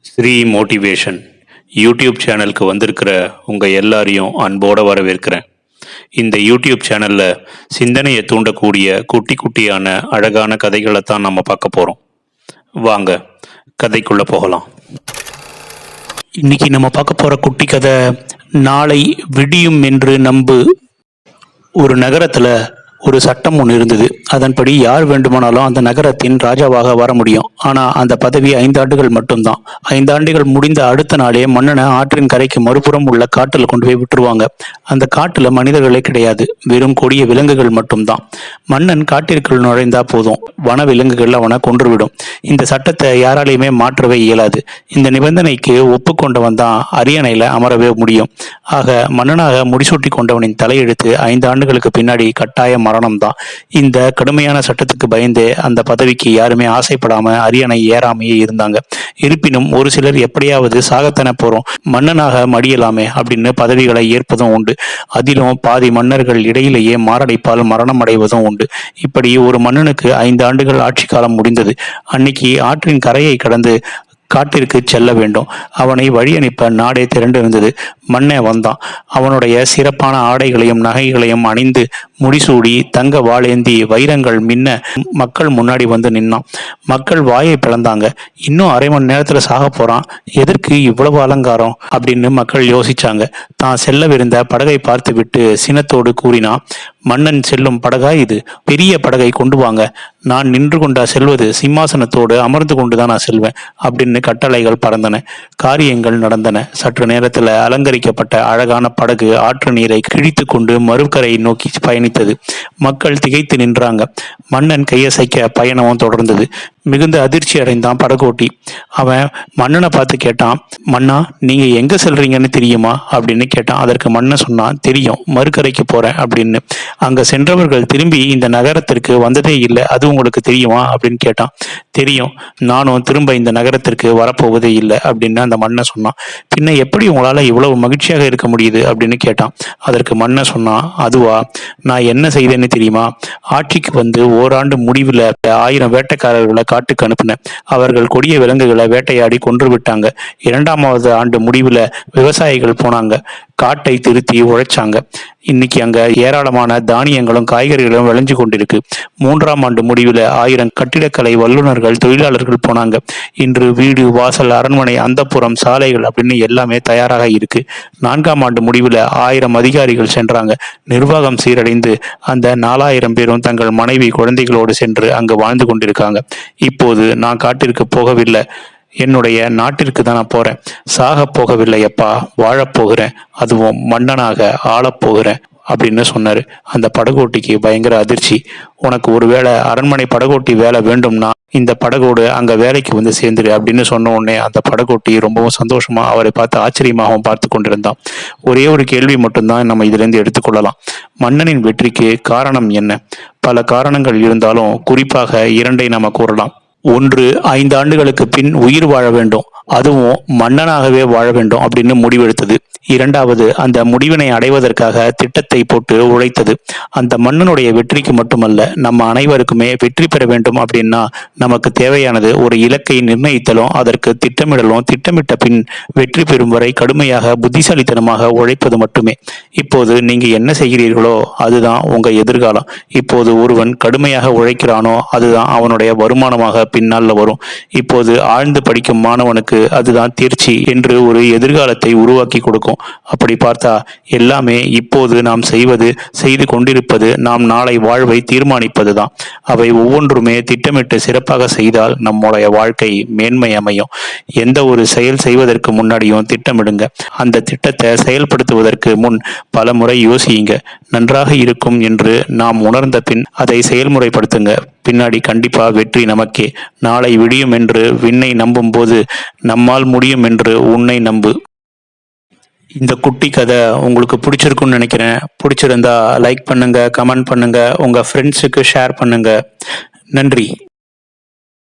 Sri motivation YouTube சேனலுக்கு வந்திருக்கிற உங்கள் எல்லாரையும் அன்போடு வரவேற்கிறேன். இந்த யூடியூப் சேனலில் சிந்தனையை தூண்டக்கூடிய குட்டி குட்டியான அழகான கதைகளை தான் நம்ம பார்க்க போகிறோம். வாங்க கதைக்குள்ளே போகலாம். இன்னைக்கு நம்ம பார்க்க போகிற குட்டி கதை, நாளை விடியும் என்று நம்பு. ஒரு நகரத்தில் ஒரு சட்டம் ஒன்று இருந்தது. அதன்படி யார் வேண்டுமானாலும் அந்த நகரத்தின் ராஜாவாக வர முடியும். ஆனால் அந்த பதவி 5 ஆண்டுகள் மட்டும்தான். 5 ஆண்டுகள் முடிந்த அடுத்த நாளே மன்னனை ஆற்றின் கரைக்கு மறுபுறம் உள்ள காட்டில் கொண்டு போய் விட்டுருவாங்க. அந்த காட்டுல மனிதர்களே கிடையாது, வெறும் கொடிய விலங்குகள் மட்டும்தான். மன்னன் காட்டிற்குள் நுழைந்தா போதும், வன விலங்குகள் அவனை கொன்றுவிடும். இந்த சட்டத்தை யாராலையுமே மாற்றவே இயலாது. இந்த நிபந்தனைக்கு ஒப்புக்கொண்டவன் தான் அரியணையில அமரவே முடியும். ஆக மன்னனாக முடிசூட்டி கொண்டவனின் தலையெழுத்து 5 ஆண்டுகளுக்கு பின்னாடி கட்டாய மரணம் தான். இந்த கடுமையான சட்டத்துக்கு பயந்தே அந்த பதவிக்கு யாருமே ஆசைப்படாம அரியணை ஏறாமையே இருந்தாங்க. இருப்பினும் ஒரு சிலர் எப்படியாவது சாகத்தன போறோம், மன்னனாக மடியலாமே அப்படின்னு பதவிகளை ஏற்பதும் உண்டு. அதிலும் பாதி மன்னர்கள் இடையிலேயே மாரடைப்பால் மரணம் அடைவதும் உண்டு. இப்படி ஒரு மன்னனுக்கு 5 ஆண்டுகள் ஆட்சி காலம் முடிந்தது. அன்னைக்கு ஆற்றின் கரையை கடந்து காட்டிற்கு செல்ல வேண்டும். அவனை வழி அனுப்ப நாடே திரண்டிருந்தது. மன்னே வந்தான். அவனுடைய சிறப்பான ஆடைகளையும் நகைகளையும் அணிந்து முடிசூடி தங்க வாளேந்தி வைரங்கள் மின்ன மக்கள் முன்னாடி வந்து நின்னான். மக்கள் வாயை பிளந்தாங்க. இன்னும் அரை மணி நேரத்துல சாக போறான், எதற்கு இவ்வளவு அலங்காரம் அப்படின்னு மக்கள் யோசிச்சாங்க. தான் செல்லவிருந்த படகை பார்த்து விட்டு சினத்தோடு கூறினான், மன்னன் செல்லும் படகா இது? பெரிய படகை கொண்டு வாங்க. நான் நின்று கொண்டா செல்வது? சிம்மாசனத்தோடு அமர்ந்து கொண்டுதான் நான் செல்வேன் அப்படின்னு கட்டளைகள் பறந்தன. காரியங்கள் நடந்தன. சற்று நேரத்துல அலங்கரிக்கப்பட்ட அழகான படகு ஆற்று நீரை கிழித்து கொண்டு மறுக்கரையை நோக்கி பயணித்தது. மக்கள் திகைத்து நின்றாங்க. மன்னன் கையசைக்க பயணமும் தொடர்ந்தது. மிகுந்த அதிர்ச்சி அடைந்தான் படகோட்டி. அவன் மன்னனை பார்த்து கேட்டான், மன்னா, நீங்க எங்க செல்றீங்கன்னு தெரியுமா அப்படின்னு கேட்டான். அதற்கு மன்னன் சொன்னான், தெரியும், மறுக்கரைக்கு போறேன் அப்படின்னு. அங்க சென்றவர்கள் திரும்பி இந்த நகரத்திற்கு வந்ததே இல்லை, அது உங்களுக்கு தெரியுமா அப்படின்னு கேட்டான். தெரியும், நானும் திரும்ப இந்த நகரத்திற்கு வரப்போவதே இல்லை அப்படின்னு அந்த மன்னன் சொன்னான். பின்ன எப்படி உங்களால இவ்வளவு மகிழ்ச்சியாக இருக்க முடியுது அப்படின்னு கேட்டான். அதற்கு மன்னன் சொன்னான், அதுவா, நான் என்ன செய்தேன்னு தெரியுமா? ஆட்சிக்கு வந்து ஓராண்டு முடிவுல 1000 வேட்டைக்காரர்களை காட்டுக்கு அனுப்பினேன். அவர்கள் கொடிய விலங்குகளை வேட்டையாடி கொன்று விட்டாங்க. 2ஆவது ஆண்டு முடிவுல விவசாயிகள் போனாங்க, காட்டை திருத்தி உழைச்சாங்க. இன்னைக்கு அங்க ஏராளமான தானியங்களும் காய்கறிகளும் விளைஞ்சு கொண்டிருக்கு. 3ஆம் ஆண்டு முடிவுல 1000 கட்டிடக்கலை வல்லுநர்கள் தொழிலாளர்கள் போனாங்க. இன்று வீடு வாசல் அரண்மனை அந்தப்புறம் சாலைகள் அப்படின்னு எல்லாமே தயாராக இருக்கு. 4ஆம் ஆண்டு முடிவுல 1000 அதிகாரிகள் சென்றாங்க. நிர்வாகம் சீரடைந்து அந்த 4000 பேரும் தங்கள் மனைவி குழந்தைகளோடு சென்று அங்கு வாழ்ந்து கொண்டிருக்காங்க. இப்போது நான் காட்டிற்கு போகவில்லை, என்னுடைய நாட்டிற்கு தான் நான் போறேன். சாக போகவில்லை அப்பா, வாழப்போகிறேன், அதுவும் மன்னனாக ஆளப்போகிறேன் அப்படின்னு சொன்னாரு. அந்த படகோட்டிக்கு பயங்கர அதிர்ச்சி. உனக்கு ஒருவேளை அரண்மனை படகோட்டி வேலை வேண்டும்னா இந்த படகோடு அங்க வேலைக்கு வந்து சேர்ந்துரு அப்படின்னு சொன்ன உடனே அந்த படகோட்டி ரொம்பவும் சந்தோஷமா அவரை பார்த்து ஆச்சரியமாகவும் பார்த்து கொண்டிருந்தான். ஒரே ஒரு கேள்வி மட்டும்தான் நம்ம இதுல இருந்து எடுத்துக்கொள்ளலாம். மன்னனின் வெற்றிக்கு காரணம் என்ன? பல காரணங்கள் இருந்தாலும் குறிப்பாக 2ஐ நாம கூறலாம். ஒன்று, 5 ஆண்டுகளுக்கு பின் உயிர் வாழ வேண்டும், அதுவும் மன்னனாகவே வாழ வேண்டும் அப்படின்னு முடிவெடுத்தது. 2வது, அந்த முடிவினை அடைவதற்காக திட்டத்தை போட்டு உழைத்தது. அந்த மன்னனுடைய வெற்றிக்கு மட்டுமல்ல, நம்ம அனைவருக்குமே வெற்றி பெற வேண்டும் அப்படின்னா நமக்கு தேவையானது ஒரு இலக்கை நிர்ணயித்தலும் அதற்கு திட்டமிடலும், திட்டமிட்ட பின் வெற்றி பெறும் வரை கடுமையாக புத்திசாலித்தனமாக உழைப்பது மட்டுமே. இப்போது நீங்க என்ன செய்கிறீர்களோ அதுதான் உங்க எதிர்காலம். இப்போது ஒருவன் கடுமையாக உழைக்கிறானோ அதுதான் அவனுடைய வருமானமாக பின்னால வரும். இப்போது ஆழ்ந்து படிக்கும் மாணவனுக்கு அதுதான் தேர்ச்சி என்று ஒரு எதிர்காலத்தை உருவாக்கி கொடுக்கும். அப்படி பார்த்தா எல்லாமே இப்போது நாம் செய்து கொண்டிருப்பது நாம் நாளை வாழ்வை தீர்மானிப்பதுதான். அவை ஒவ்வொன்றுமே திட்டமிட்டு சிறப்பாக செய்தால் நம்முடைய வாழ்க்கை மேன்மை அமையும். எந்த ஒரு செயல் செய்வதற்கு முன்னாடியும் திட்டமிடுங்க. அந்த திட்டத்தை செயல்படுத்துவதற்கு முன் பல முறை யோசியுங்க. நன்றாக இருக்கும் என்று நாம் உணர்ந்த பின் அதை செயல்முறைப்படுத்துங்க. பின்னாடி கண்டிப்பா வெற்றி நமக்கே. நாளை விடியும் என்று விண்ணை நம்பும் போது நம்மால் முடியும் என்று உன்னை நம்பு. இந்த குட்டி கதை உங்களுக்கு பிடிச்சிருக்குன்னு நினைக்கிறேன். பிடிச்சிருந்தா லைக் பண்ணுங்க, கமெண்ட் பண்ணுங்க, உங்க ஃப்ரெண்ட்ஸுக்கு ஷேர் பண்ணுங்க. நன்றி.